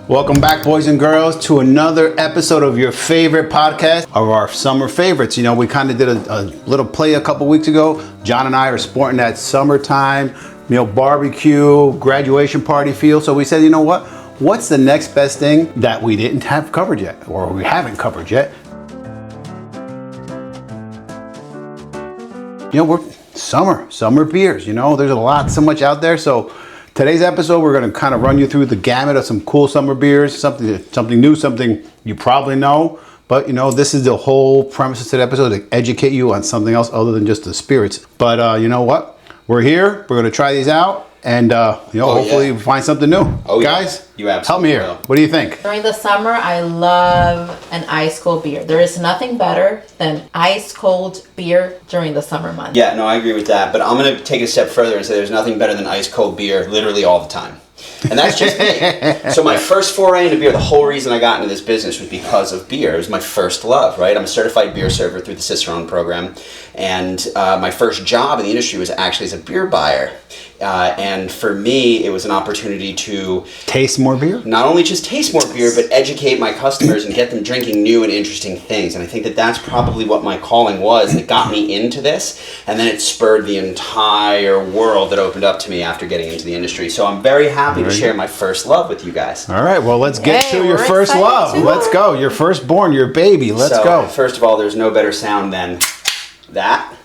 Welcome back, boys and girls, to another episode of your favorite podcast of our summer favorites. You know, we kind of did a little play a couple weeks ago. John and I are sporting that summertime, barbecue, graduation party feel. So we said, you know what? What's the next best thing that we didn't have covered yet, or we haven't covered yet? You know, we're summer beers. You know, there's so much out there. So today's episode, we're going to kind of run you through the gamut of some cool summer beers, something new, something you probably know. But, you know, this is the whole premise of today's episode, to educate you on something else other than just the spirits. But you know what? We're here. We're going to try these out. And, hopefully we find something new. Guys, you absolutely help me here. will. What do you think? During the summer, I love an ice cold beer. There is nothing better than ice cold beer during the summer months. Yeah, no, I agree with that. But I'm going to take a step further and say there's nothing better than ice cold beer literally all the time. And that's just me. So my first foray into beer, the whole reason I got into this business was because of beer. It was my first love, right? I'm a certified beer server through the Cicerone program. And my first job in the industry was actually as a beer buyer. And for me, it was an opportunity to taste more beer? Not only just taste more beer, but educate my customers and get them drinking new and interesting things. And I think that that's probably what my calling was that got me into this. And then it spurred the entire world that opened up to me after getting into the industry. So I'm very happy to share my first love with you guys. All right, well, let's get to your first love. Too. Let's go. Your firstborn, your baby. Let's go. First of all, there's no better sound than that.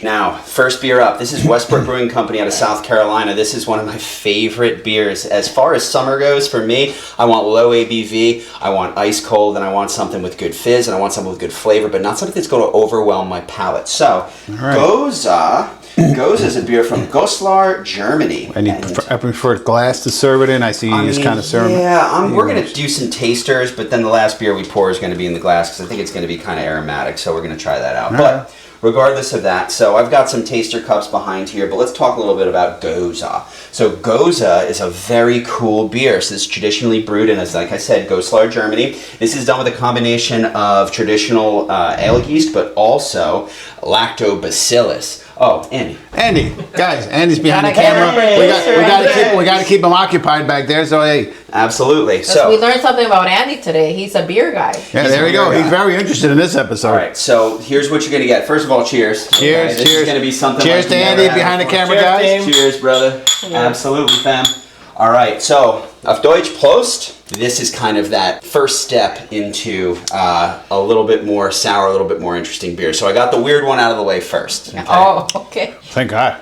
Now, first beer up. This is Westbrook Brewing Company out of South Carolina. This is one of my favorite beers. As far as summer goes, for me, I want low ABV, I want ice cold, and I want something with good fizz, and I want something with good flavor, but not something that's going to overwhelm my palate. So, Goza is a beer from Goslar, Germany. And you prefer glass to serve it in? I see you just kind of serve it. Yeah, we're going to do some tasters, but then the last beer we pour is going to be in the glass because I think it's going to be kind of aromatic, so we're going to try that out. But regardless of that, so I've got some taster cups behind here, but let's talk a little bit about Goza. So Goza is a very cool beer. So this is traditionally brewed in, like I said, Goslar, Germany. This is done with a combination of traditional ale yeast, but also lactobacillus. Oh, Andy, guys, Andy's behind the camera. We got to keep him occupied back there. So hey, absolutely. So we learned something about Andy today. He's a beer guy. Yeah, there we go. He's very interested in this episode. All right, so here's what you're gonna get. First of all, cheers. Cheers. Okay, this is gonna be something. Cheers like to Andy behind the camera, guys. Cheers, brother. Absolutely, fam. All right, so auf Deutsch, Prost. This is kind of that first step into a little bit more sour, a little bit more interesting beer. So I got the weird one out of the way first. Okay? Oh, okay. Thank God.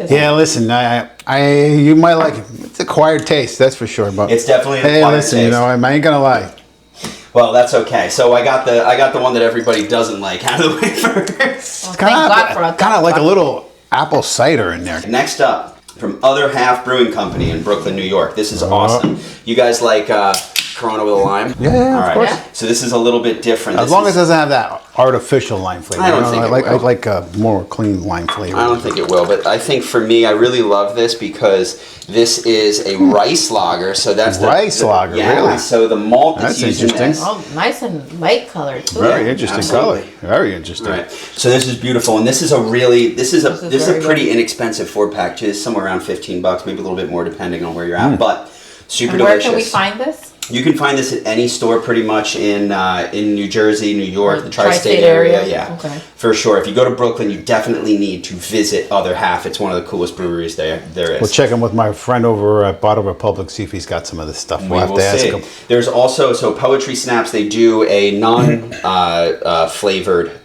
Yeah, listen, you might like it. It's acquired taste, that's for sure. But it's definitely an acquired taste. You know, I ain't gonna lie. Well, that's okay. So I got the one that everybody doesn't like out of the way first. It's kind of like a little apple cider in there. Next up, from Other Half Brewing Company in Brooklyn, New York. This is awesome. You guys like Corona with a lime? Yeah, of course. Yeah. So this is a little bit different. As long as it doesn't have that artificial lime flavor. I don't think it will. I like a more clean lime flavor. I don't think it will, but I think for me, I really love this because this is a rice lager. So that's rice lager, really? So the malt that's used in this. Oh, nice and light color too. Very interesting color. Very interesting. Right. So this is beautiful, and this is a pretty inexpensive 4-pack too. It's somewhere around $15, maybe a little bit more depending on where you're at, but super delicious. Where can we find this? You can find this at any store pretty much in New Jersey, New York, the tri-state area. Yeah, okay. For sure. If you go to Brooklyn, you definitely need to visit Other Half. It's one of the coolest breweries there is. We'll check in with my friend over at Bottle Republic, see if he's got some of this stuff. We'll have to ask him. There's also, Poetry Snaps, they do a non-flavored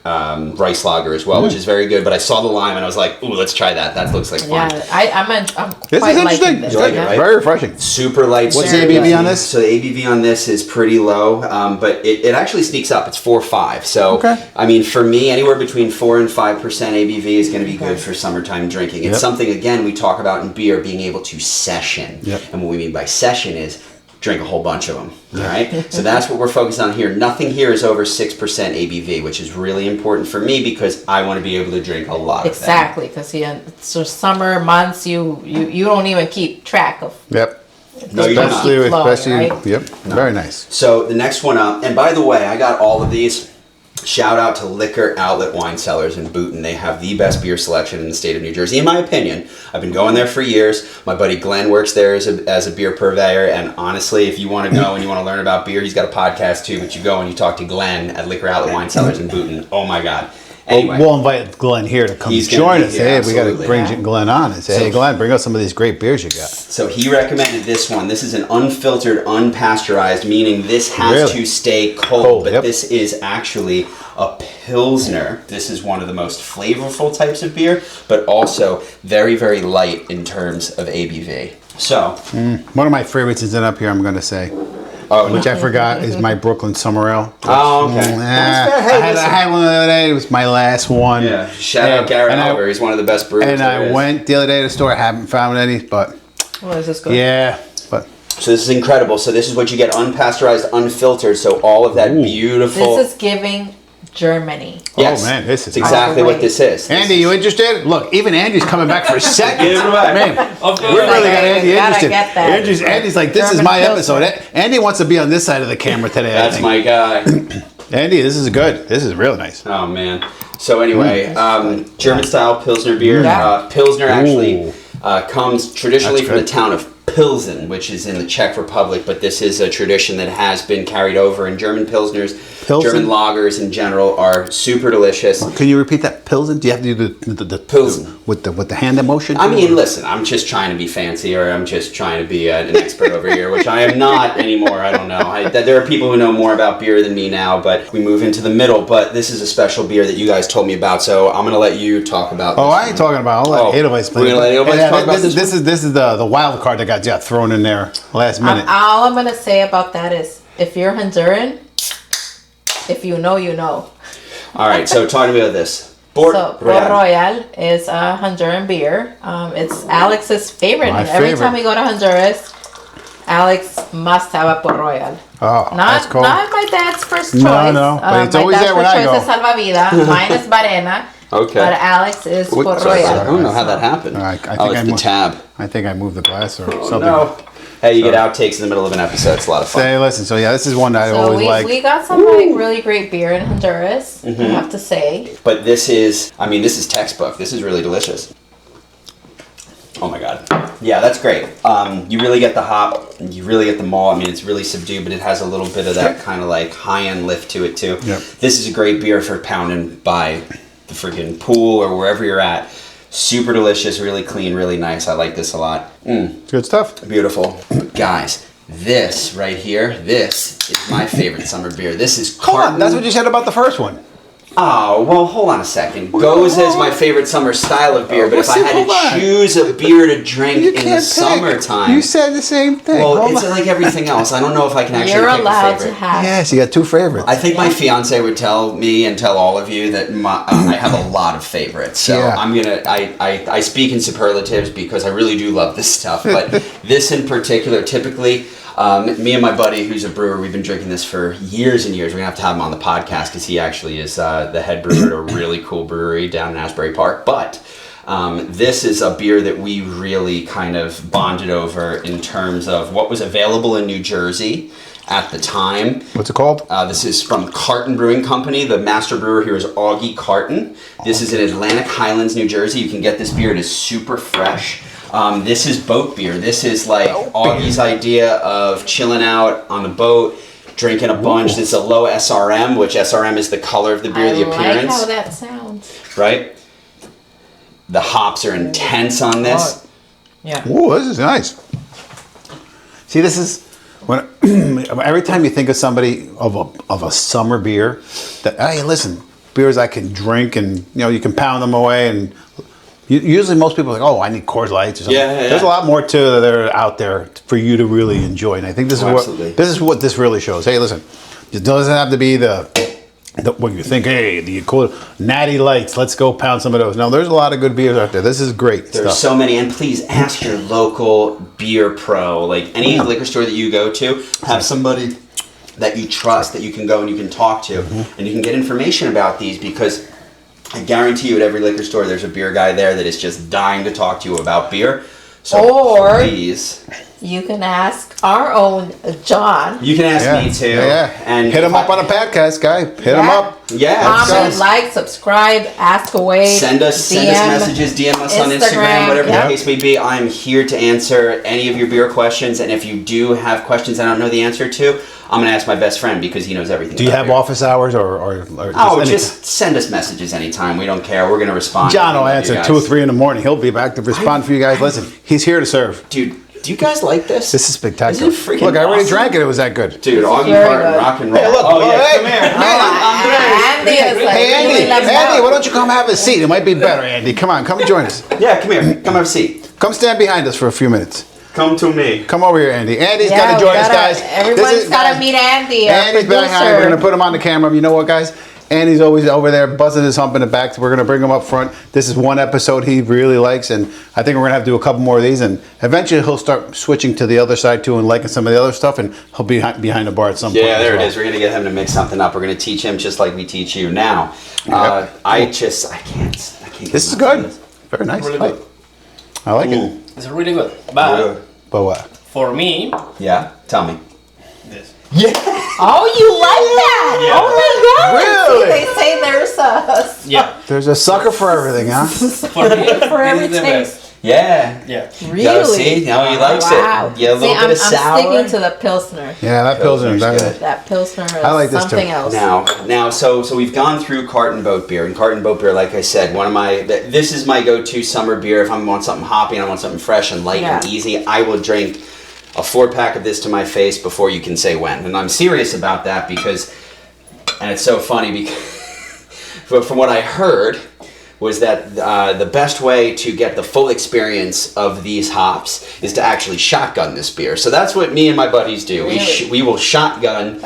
rice lager as well, which is very good. But I saw the lime and I was like, ooh, let's try that. That looks like fun. Yeah, I'm this is interesting. This. You like it, right? Very refreshing. Super light. What's the ABV on this? So the ABV on this is pretty low, but it actually sneaks up. It's 4.5. So, I mean, for me, anywhere between 4 and 5% ABV is going to be good for summertime drinking. It's something, again, we talk about in beer, being able to session. And what we mean by session is drink a whole bunch of them. All right. So that's what we're focused on here. Nothing here is over 6% ABV, which is really important for me because I want to be able to drink a lot of them. Exactly, because so summer months you don't even keep track of. Yep. No, especially, right? yep. No. Very nice. So the next one up, and by the way, I got all of these. Shout out to Liquor Outlet Wine Cellars in Boonton. They have the best beer selection in the state of New Jersey, in my opinion. I've been going there for years. My buddy Glenn works there as a beer purveyor, and honestly, if you want to go and you want to learn about beer, he's got a podcast too, but you go and you talk to Glenn at Liquor Outlet Wine Cellars in Boonton. Oh my God. Anyway, we'll invite Glenn here to come He's gonna join be us. here, Hey, we got to absolutely. bring Glenn on and say, hey, Glenn, bring us some of these great beers you got. so he recommended this one. This is an unfiltered, unpasteurized, meaning this has Really? to stay cold, but yep. this is actually a Pilsner. This is one of the most flavorful types of beer, but also very, very light in terms of ABV. So, One of my favorites is up here, I'm going to say. Which I forgot is my Brooklyn Summer Ale. Oh, okay. That's fair. Hey, I had one the other day. It was my last one. yeah, shout out Garrett and Albert. He's one of the best brewers And there I is. went the other day to the store. I haven't found any, but Well, is this good? yeah. But So this is incredible. So this is what you get, unpasteurized, unfiltered. So all of that beautiful. This is giving Germany. Yes, Oh, man, this is it's exactly awesome. what this is. Andy, you interested? Look, even Andy's coming back for a second. Give it away. Man, we really got Andy Gotta interested. get that. Andy's like, this is German my Pilsner. episode. Andy wants to be on this side of the camera today. I That's think. my guy. Andy, this is good. This is real nice. Oh man. So anyway, German style Pilsner beer. Yeah. Pilsner actually Ooh. comes traditionally That's from the good. town of Pilsen, which is in the Czech Republic, but this is a tradition that has been carried over, and German Pilsners, Pilsen? German lagers in general are super delicious. Can you repeat that? Pilsen? Do you have to do the Pilsen. with the hand emotion? I mean, listen, I'm just trying to be fancy, or I'm just trying to be an expert over here, which I am not anymore. I don't know. There are people who know more about beer than me now, but we move into the middle. But this is a special beer that you guys told me about, so I'm going to let you talk about Oh, this I one. ain't talking about. I'll let Oh, Edelweiss play. we're gonna let Edelweiss talk about this This is the wild card that got thrown in there last minute. All I'm gonna say about that is, if you're Honduran, if you know, you know. All right, so talk to me about this. So Port Royal is a Honduran beer. It's Alex's favorite. My And every favorite. time we go to Honduras, Alex must have a Port Royal. Oh, that's cool. Not my dad's first choice. No, but it's always there when I go. My dad's first choice is Salvavida. Mine is Barena. Okay. But Alex is Port Sorry, Royal. I don't know how that happened. I think oh, it's I the moved- tab. I think I moved the glass or something. No. Hey, you get outtakes in the middle of an episode. It's a lot of fun. Say, listen. So yeah, this is one that I So always like. we got some like really great beer in Honduras, I have to say. But this is textbook. This is really delicious. Oh my God. Yeah, that's great. You really get the hop. You really get the malt. I mean, it's really subdued, but it has a little bit of that kind of like high-end lift to it too. Yep. This is a great beer for pounding by the freaking pool or wherever you're at. Super delicious, really clean, really nice. I like this a lot. Good stuff. Beautiful. Guys, this right here, this is my favorite summer beer. This is Hold Carton. on. That's what you said about the first one. Oh, well, hold on a second. Goes as my favorite summer style of beer, but if I had hold on. to choose a beer to drink You in the can't pick. summertime, You said the same thing. well, Hold it's on. like everything else. I don't know if I can actually You're pick a allowed favorite. to have. Yes, you got two favorites. I think my fiance would tell me and tell all of you that I have a lot of favorites. So Yeah. I'm gonna I speak in superlatives because I really do love this stuff. But this in particular, typically, me and my buddy who's a brewer, we've been drinking this for years and years. We're gonna have him on the podcast because he actually is the head brewer at a really cool brewery down in Asbury Park. But this is a beer that we really kind of bonded over in terms of what was available in New Jersey at the time. What's it called? This is from Carton Brewing Company. The master brewer here is Augie Carton. This is in Atlantic Highlands, New Jersey. You can get this beer. It is super fresh. This is boat beer. This is like Augie's idea of chilling out on the boat, drinking a bunch. This is a low SRM, which SRM is the color of the beer, the I appearance. like how that sounds. Right? The hops are intense on this. Yeah. Oh, this is nice. See, this is when every time you think of somebody of a summer beer, that hey, listen, beers I can drink and you can pound them away and. Usually, most people are like, "Oh, I need Coors Lights or something." Yeah. There's a lot more to that are out there for you to really enjoy, and I think this Absolutely. is what this really shows. Hey, listen, it doesn't have to be the when you think, "Hey, the cool Natty Lights, let's go pound some of those." No, there's a lot of good beers out there. This is great There's stuff. so many, and please ask your local beer pro. Like any liquor store that you go to, have somebody that you trust that you can go and you can talk to, and you can get information about these because I guarantee you at every liquor store there's a beer guy there that is just dying to talk to you about beer. So Or- please. you can ask our own John. You can ask me too. Yeah. And hit him up on a podcast, guy. Hit him up. Yeah. Comment, like, subscribe, ask away. Send us messages, DM us on Instagram, whatever the case may be. I'm here to answer any of your beer questions. And if you do have questions I don't know the answer to, I'm going to ask my best friend because he knows everything. Do you have office hours or just send us messages anytime. We don't care. We're going to respond. John will answer 2 or 3 in the morning. He'll be back to respond for you guys. Listen, he's here to serve. Dude, do you guys like this? This is spectacular. This is freaking Look, I already awesome. drank it. It was that good. Dude, Augie very Parton, good. rock and roll. Hey, look. Oh, yeah, Hey, come here. Andy is like, Hey, really left Andy, out. why don't you come have a seat? It might be better, Andy. Come on, come and join us. Yeah, come here. Come have a seat. Come stand behind us for a few minutes. Come to me. Come over here, Andy. Andy's Yeah, got to join we us, gotta- guys. Everyone's got to meet Andy, our Andy's behind. We're producer. going to put him on the camera. You know what, guys? Andy's always over there buzzing his hump in the back. So we're going to bring him up front. This is one episode he really likes, and I think we're going to have to do a couple more of these. And eventually he'll start switching to the other side too and liking some of the other stuff, and he'll be behind the bar at some point. Yeah, as there well. it is. We're going to get him to mix something up. We're going to teach him just like we teach you now. Yep. I can't. This is good. Very nice. Really good. I like it. It's really good. But But what? for me, Yeah, tell me. this. Yeah. Oh, you like that? Yeah. Oh my God! Really? See, they say there's a Yeah. There's a sucker for everything, huh? For me, for this every is the taste. best. Yeah. Yeah. Really? Yeah, see? Now he likes Wow. it. Yeah, a little See, bit of sour. I'm sticking to the Pilsner. Yeah, that Pilsner. Pilsner's good. That Pilsner is I like this something too. else. Now, so we've gone through Carton Boat beer, and Carton Boat beer, like I said, this is my go-to summer beer. If I want something hoppy and I want something fresh and light and Yeah. easy, I will drink a 4-pack of this to my face before you can say when. And I'm serious about that because, and it's so funny because, from what I heard, was that the best way to get the full experience of these hops is to actually shotgun this beer. So that's what me and my buddies do. Really? We will shotgun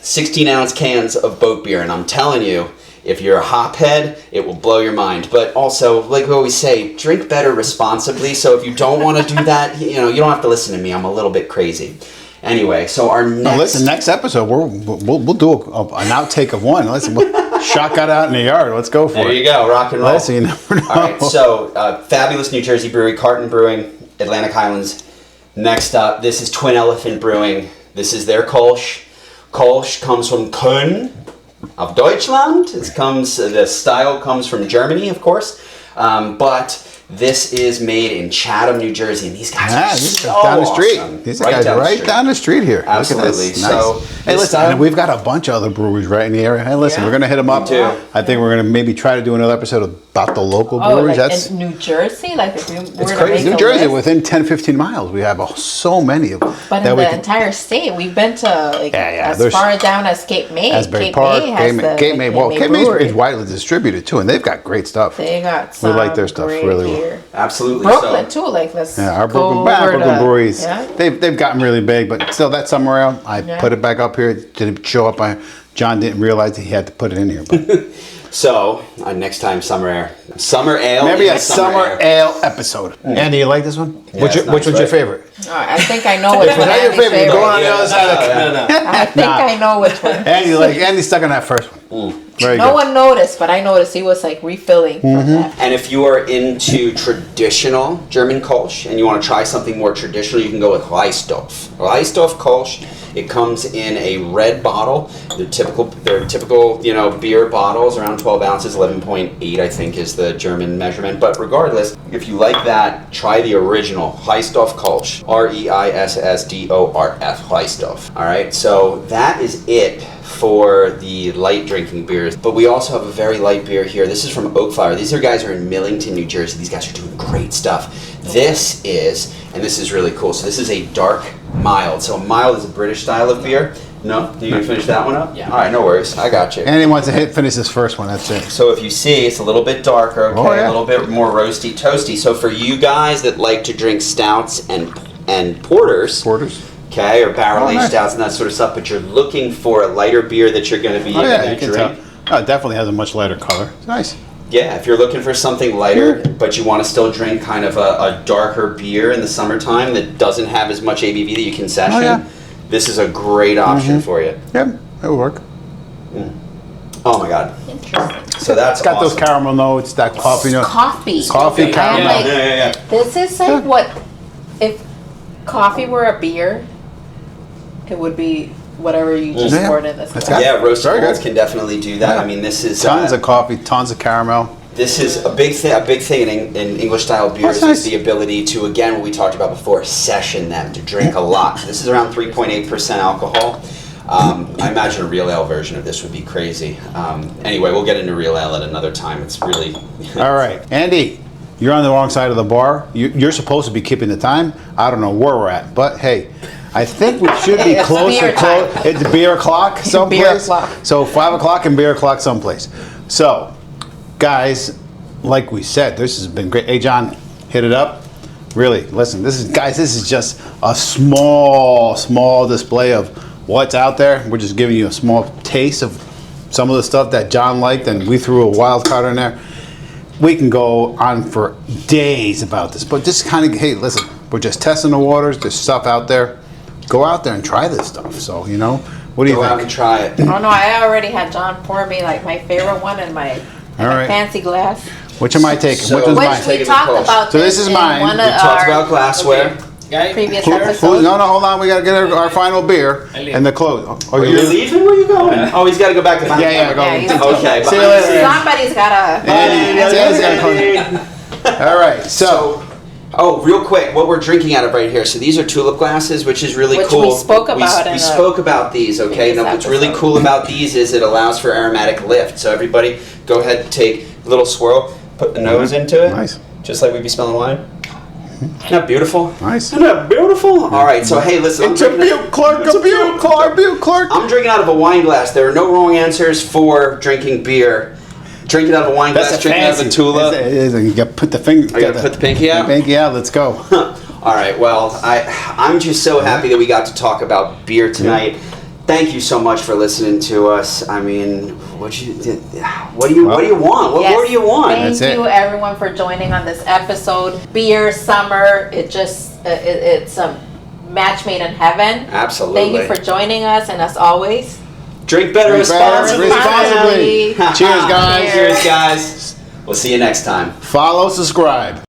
16-ounce cans of boat beer, and I'm telling you, if you're a hop head, it will blow your mind. But also, like we always say, drink better responsibly. So if you don't want to do that, you don't have to listen to me. I'm a little bit crazy. Anyway, so our next... Now listen, next episode we'll do an outtake of one. Listen, we'll shotgun out in the yard. Let's go for There it. you go, rock and roll. Listen, you never know. All right, so fabulous New Jersey brewery, Carton Brewing, Atlantic Highlands. Next up, this is Twin Elephant Brewing. This is their Kolsch. Kolsch comes from Köln of Deutschland. The style comes from Germany, of course, but this is made in Chatham, New Jersey, and these guys are These so guys down the street. awesome. These guys right down the street here. Absolutely. Look at this. So, Nice. Hey, this listen, style- and we've got a bunch of other breweries right in the area. Hey, listen, Yeah. we're gonna hit them up. Me too. I think we're gonna maybe try to do another episode about the local Oh, breweries. like That's in New Jersey? Like if we were it's to crazy. make New a Jersey, list? within 10, 15 miles, we have so many of them. But that in we the can- entire state, we've been to as there's- far down as Cape May. Asbury Cape Park, May has the Cape May. Well, Cape May Brewery. is widely distributed too, and they've got great stuff. They got We some like their stuff great really well. beer. Absolutely. Brooklyn So, too, like this. Yeah, our Brooklyn breweries, Yeah. they've gotten really big, but still that summer ale, I Yeah. put it back up here. It didn't show up. John didn't realize that he had to put it in here. But so next time, summer ale. maybe in a the summer ale episode. Andy, you like this one? Yeah, which it's which nice, was your right? favorite? All right, I think I know which one. What's your Andy's favorite? Go on the Yeah. other side of the No, no. I think Nah. I know which one. Andy's stuck on that first one. Very No good. one noticed, but I noticed he was like refilling from that. And if you are into traditional German Kolsch and you want to try something more traditional, you can go with Reisdorf. Reisdorf Kolsch. It comes in a red bottle. They're typical, beer bottles, around 12 ounces, 11.8 I think is the German measurement. But regardless, if you like that, try the original Reisdorf Kolsch. Reissdorf. Reisdorf. All right, so that is it for the light drinking beers. But we also have a very light beer here. This is from Oakflower. These guys are in Millington, New Jersey. These guys are doing great stuff. This is really cool. So this is a dark mild. So a mild is a British style of beer. No? You gonna finish that one up? Yeah. All right, no worries. I got you. Andy wants to finish his first one. That's it. So if you see, it's a little bit darker, okay? Oh, yeah. A little bit more roasty, toasty. So for you guys that like to drink stouts and porters, okay, or barrel-aged nice. stouts and that sort of stuff, but you're looking for a lighter beer that you're going to be Oh yeah, able you to can drink. tell. Oh, it definitely has a much lighter color. It's nice. Yeah, if you're looking for something lighter, but you want to still drink kind of a darker beer in the summertime that doesn't have as much ABV that you can session, Oh, yeah. this is a great option for you. Yep, it will work. Oh my God. Interesting. So that's It's got awesome. those caramel notes, that coffee note. Coffee. Coffee, I'm caramel. like, Yeah. this is like what if coffee were a beer, it would be whatever you just Yeah. poured in this That's glass. good. Yeah, roasted Very malts good. can definitely do that. Yeah. I mean, this is Tons of coffee, tons of caramel. This is a big thing. A big thing in English style beers That's nice. is the ability to, again, what we talked about before, session them, to drink a lot. So this is around 3.8% alcohol. I imagine a real ale version of this would be crazy. Anyway, we'll get into real ale at another time. It's really All right, Andy, you're on the wrong side of the bar. You're supposed to be keeping the time. I don't know where we're at, but hey, I think we should be It's close beer to close. time. It's beer o'clock someplace. Beer o'clock. So 5 o'clock and beer o'clock someplace. So, guys, like we said, this has been great. Hey, John, hit it up. Really, listen, this is just a small display of what's out there. We're just giving you a small taste of some of the stuff that John liked, and we threw a wild card in there. We can go on for days about this, but just kind of, hey, listen, we're just testing the waters. There's stuff out there. Go out there and try this stuff. So, you know, what do you go out and think? try it. Oh no, I already had John pour me like my favorite one in my All right. fancy glass. Which am I taking? So- Which is Which mine? Which Take we it talked close. about So this is in mine. one We of We talked our about glassware. Guy, previous Who- episodes. no, hold on. We got to get our final beer I leave. and the close. Oh, Are you leaving? Where are you going? Oh, he's got to go back to my Yeah, go. Yeah, he's- Okay. See you behind the later. scenes. Somebody's gotta. Andy's got to close. All right, so Oh, real quick, what we're drinking out of right here. So these are tulip glasses, which is really Which cool. we spoke about in We a spoke about these, okay? previous Now, what's really episode. cool about these is it allows for aromatic lift. So everybody, go ahead and take a little swirl, put the nose into it. Nice. Just like we'd be smelling wine. Isn't that beautiful? Nice. Isn't that beautiful? All right, so hey, listen. it's a Butte, Clark, a Butte, Clark, Butte, Clark. I'm drinking out of a wine glass. There are no wrong answers for drinking beer. Drinking out of a wine glass, drinking out of a tulip. You got to put the finger. Are you gonna put the pinky out? Pinky out. Let's go. All right. Well, I'm just so happy that we got to talk about beer tonight. Thank you so much for listening to us. I mean, what do you want? What Yes. more do you want? That's Thank it. you everyone for joining on this episode. Beer, summer, it's a match made in heaven. Absolutely. Thank you for joining us, and as always, Drink better Drink better responsibly. responsibly. Cheers, guys. Cheers, guys. We'll see you next time. Follow, subscribe.